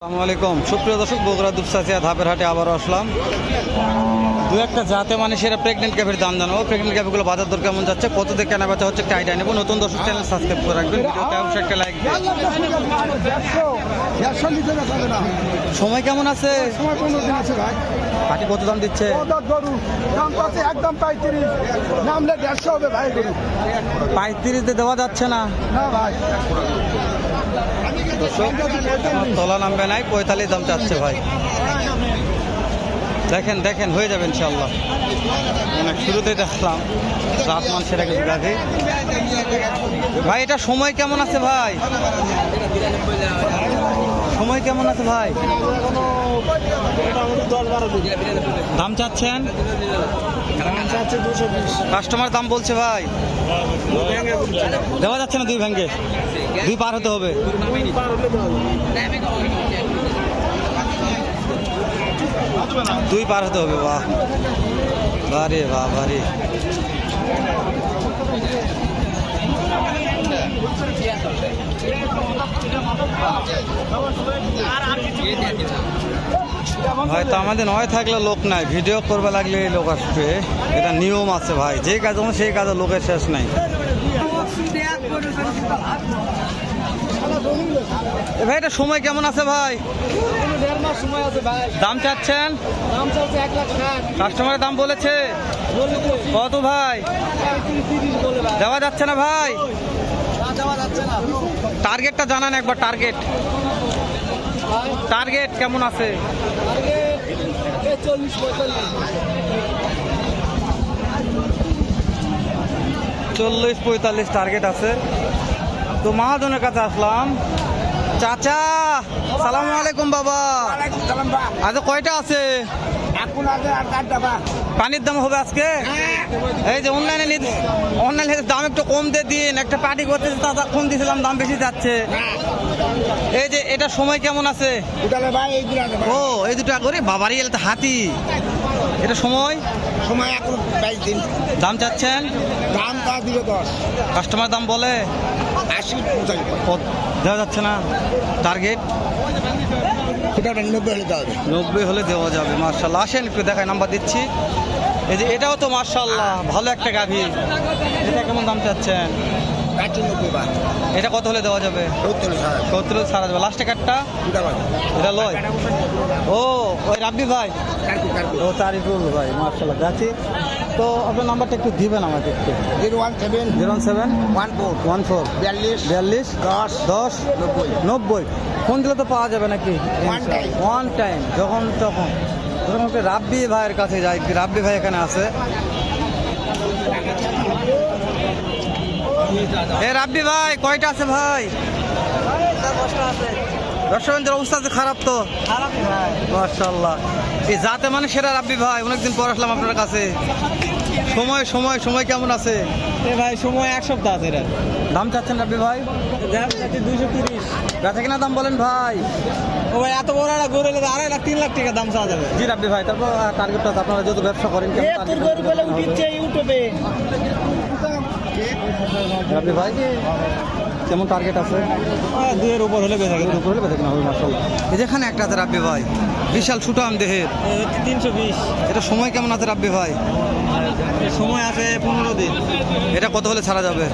আসসালামু আলাইকুম সুপ্রিয় দর্শক, বগুড়া দুপচাচিয়া ধাপের হাটে আবারও আসলাম। দু একটা জাতে মানুষেরা প্রেগনেন্ট ক্যাফের দাম জানাবো। প্রেগনেন্ট ক্যাফেগুলো বাজার দর কেমন যাচ্ছে, কত দিয়ে কেনা বেচা হচ্ছে একটা আইডিয়া নেবো। নতুন দর্শক চ্যানেল সাবস্ক্রাইব করে রাখবেন, ভিডিওতে অবশ্যই একটা লাইক দেবেন। সময় কেমন আছে? হাটি কত দাম দিচ্ছে? একদম 35 নামলে 150 হবে ভাই। 35 দিয়ে দেওয়া যাচ্ছে না ভাই দর্শক, তলা নামবে নাই, 45 দাম চাচ্ছে ভাই। দেখেন দেখেন হয়ে যাবে ইনশাল্লাহ। অনেক শুরুতেই দেখলাম রাত মানুষের একটা গাভি ভাই। এটা সময় কেমন আছে ভাই? সময় কেমন আছে ভাই? দাম চাচ্ছেন? কাস্টমার দাম বলছে ভাই দেওয়া যাচ্ছে না। দুই ভেঙ্গে দুই পার হতে হবে। দুই পার হতে হবে। বাহ বারে বাহ বারে। হয়তো আমাদের নয় থাকলে লোক নাই, ভিডিও করবে লাগলে লোক আসবে। এটা নিয়ম আছে ভাই, যে কাজ সেই কাজে লোকের শেষ নাই। ভাই এটা সময় কেমন আছে ভাই? দাম চাচ্ছেন? কাস্টমারের দাম বলেছে কত ভাই? দেওয়া যাচ্ছে না ভাই। টার্গেটটা জানান একবার। টার্গেট টার্গেট কেমন আছে? 40-45 টার্গেট আছে। তো মহাজনের কাছে আসলাম। চাচা সালামু আলাইকুম বাবা। আজ কয়টা আছে? পানির দাম হবে আজকে? এই যে অনলাইনে দাম একটু কম দিয়ে দিন। একটা পার্টি করতেছে, দাদা কম দিয়েছিলাম, দাম বেশি যাচ্ছে। এই যে এটা সময় কেমন আছে? ও এই দুটো করে বাবারই এলে তো হাতি। এটা সময় এখন 22 দিন। দাম চাচ্ছেন? দাম তা দিবে 10। কাস্টমার দাম বলে 80 দেওয়া যাচ্ছে না। টার্গেট 90 হলে দেওয়া যাবে। মার্শাল্লাহ, আসেন একটু দেখায়, নাম্বার দিচ্ছি। এই যে এটাও তো মার্শাল্লাহ ভালো একটা গাভী। এটা কেমন দাম চাচ্ছেন? 90 এটা কত হলে দেওয়া যাবে? 70 ছাড়া যাবে। লাস্টে কাটটা এটা লয়। ও ওই রাব্বি ভাই, ও তারিকুল ভাই, মার্শাল্লাহ যাচ্ছি। তো আপনার নাম্বারটা একটু দিবেন আমাকে একটু। 017 14 42 10 90। ফোন দিলে তো পাওয়া যাবে নাকি? ওয়ান টাইম যখন তখন। রাব্বি ভাইয়ের কাছে যাই। রাব্বি ভাই এখানে আছে। এ রাব্বি ভাই কয়টা আছে ভাই? 10টা অবস্থা আছে খারাপ তো? মাশাআল্লাহ। এই জাতে মানে সেরা রাব্বি ভাই। অনেকদিন পর আসলাম আপনার কাছে। সময় সময় সময় কেমন আছে ভাই? সময় 1 সপ্তাহ আছে। দাম চাচ্ছেন রাব্বি ভাই? 230। বেচা কিনা দাম বলেন ভাই। ও ভাই এত বড় একটা গরু হলে 2.5 লাখ 3 লাখ টাকা দাম চাওয়া যাবে। জি রাব্বি ভাই, তারপর টার্গেটটা আপনারা যেহেতু ব্যবসা করেন রাব্বি ভাই কেমন টার্গেট আছে? 2 এর উপর হলে বেচা কিনা। উপর হলে বেচা কিনা হবে মাশাআল্লাহ। এই যেখানে একটা আছে রাব্বি ভাই, বিশাল সুঠাম দেহের। 320। এটা সময় কেমন আছে রাব্বি ভাই? সময় আছে 15 দিন। এটা কত হলে ছাড়া যাবে?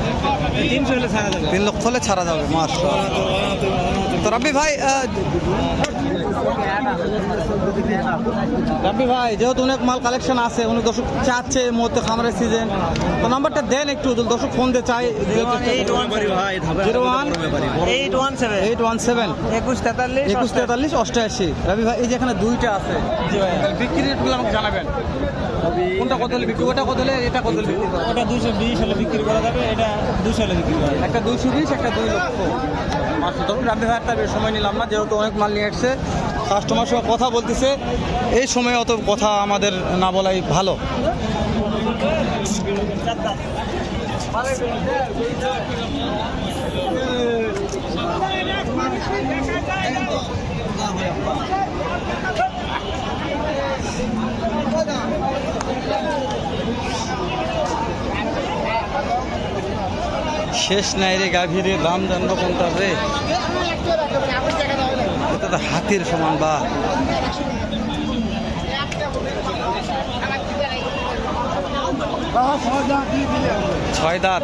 300 হলে ছাড়া যাবে। 3 লক্ষ হলে ছাড়া যাবে। মাশাআল্লাহ। তো রাব্বি ভাই যেহেতু অনেক মাল কালেকশন আছে, অনেক দর্শক চাচ্ছে এই মুহূর্তে খামারের সিজন, তো নাম্বারটা দেন একটু, দর্শক ফোন দিয়ে চাই। 817 2143 88। রবি ভাই এই যেখানে দুইটা আছে, বিক্রি রেটগুলো আমাকে জানাবেন। কোনটা কত হলে বিক্রি, ওটা কত হলে, এটা কত হলে বিক্রি? ওটা 220 হলে বিক্রি করা যাবে, এটা 200 হলে বিক্রি করা যাবে। একটা 220, একটা 2 লক্ষ। রাব্বি ভাই তার সময় নিলাম না, যেহেতু অনেক মাল নিয়ে এসছে, কাস্টমার সঙ্গে কথা বলতেছে। এই সময় অত কথা আমাদের না বলাই ভালো। শেষ নাই রে গাভীর দাম জানবো কোনটা রে। তো হাতির সমান বা ছয় দাঁত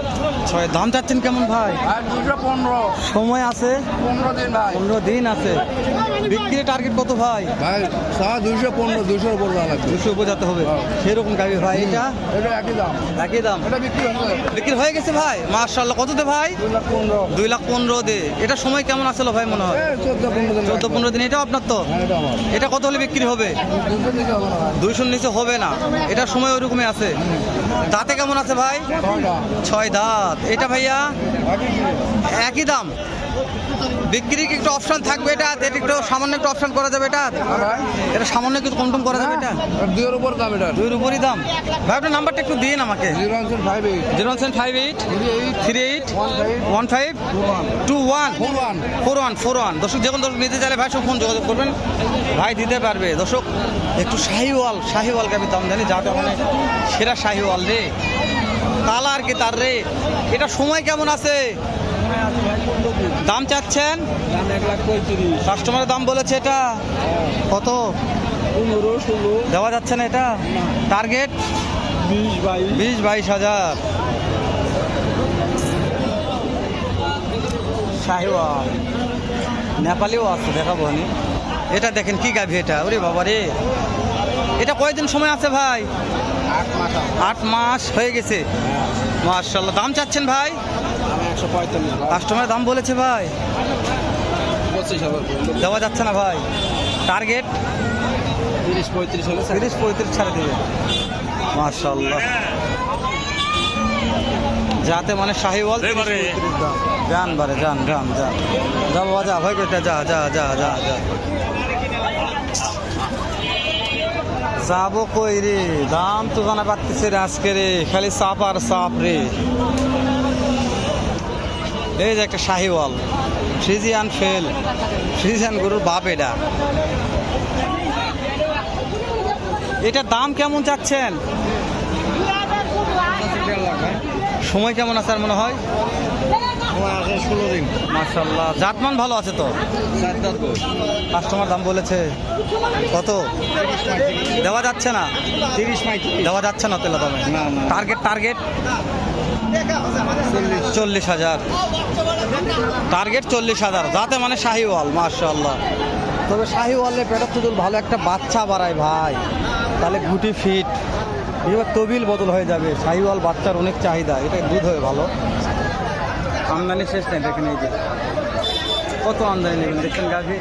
ছয় দাম চাচ্ছেন কেমন ভাই? 215 সময় আছে 15 দিন ভাই 15 দিন আছে। বিক্রির টার্গেট কত ভাই? ভাই 215 200 উপর লাগবে 200 উপর যেতে হবে সেরকম গাবি ভাই। এটা এটা একই দাম একই দাম এটা বিক্রি হচ্ছে বিক্রি হয়ে গেছে ভাই মাশাআল্লাহ। কত দে ভাই? 2,15,000 দে। এটা সময় কেমন আসলো ভাই মনে হয়? 14 15 দিন 14-15 দিন। এটা আপনার তো? হ্যাঁ এটা আমার এটা কত হলে বিক্রি হবে? 200 দিতে হবে না ভাই 200 নিচে হবে না। এটার সময় ওইরকমই আছে। দাঁতে কেমন আছে ভাই? 6 দাঁত। এটা ভাইয়া একই দাম। বিক্রি কি একটু অপশন থাকবে? এটা এটা একটু সামান্য একটু অপশন করা যাবে? এটা সামান্য কিছু কম টম করা যাবে? এটা 2 এর উপর দাম এটা 2 এর উপরই দাম। ভাই আপনার নাম্বারটা একটু দিন আমাকে। 058 058 38 15 21 দর্শক যখন দর্শক নিতে চাইলে ভাই সব ফোন যোগাযোগ করবেন, ভাই দিতে পারবে। দর্শক একটু শাহিওয়াল গাবির দাম জানি যাতে মানে সেরা শাহিওয়াল রে কালার কি তার রে। এটা সময় কেমন আছে? দাম চাচ্ছেন? 1,35,000 কাস্টমারের দাম বলেছে। এটা কত 15 16 দেওয়া যাচ্ছে না? এটা টার্গেট 20-22 হাজার। শাহিওয়াল নেপালিও আছে দেখাবো আমি। এটা দেখেন কি গাভি এটা, ওরে বাবা রে। এটা কয়দিন সময় আছে ভাই? 8 মাস হয়ে গেছে মাশাআল্লাহ। দাম চাচ্ছেন ভাই? 145 কাস্টমার দাম বলেছে ভাই 25,000 দেওয়া যাচ্ছে না ভাই। টার্গেট 30 35 হলে 30-35 ছাড়ে দেবে মাশাআল্লাহ। যাতে মানে শাহিওয়াল 30-35 দাম। যান বারে যান যা বাবা যা ভাই বেটা যা যাবো কই রে? দাম তো জানা পারতেছে রে আজকে রে, খালি চাপ আর চাপ রে। এই যে একটা শাহিওয়াল ফ্রিজিয়ান গরুর বাপ। এটার দাম কেমন চাচ্ছেন? সময় কেমন আছে আর মনে হয়? 16 দিন মাশাআল্লাহ। জাতমান ভালো আছে তো? কাস্টমার দাম বলেছে কত? দেওয়া যাচ্ছে না? 30 দেওয়া যাচ্ছে না তেলা দামে? না। টার্গেট 40,000। টার্গেট 40,000। যাতে মানে শাহিওয়াল মাশাআল্লাহ। তবে শাহিওয়ালের পেটের তো ভালো একটা বাচ্চা বাড়ায় ভাই, তাহলে গুটি ফিট এবার তবিল বদল হয়ে যাবে। শাহিওয়াল বাচ্চার অনেক চাহিদা, এটা দুধ হয় ভালো। আমদানি শেষ নেই দেখেন। এই যে কত আমদানি নেবেন দেখছেন গাভী।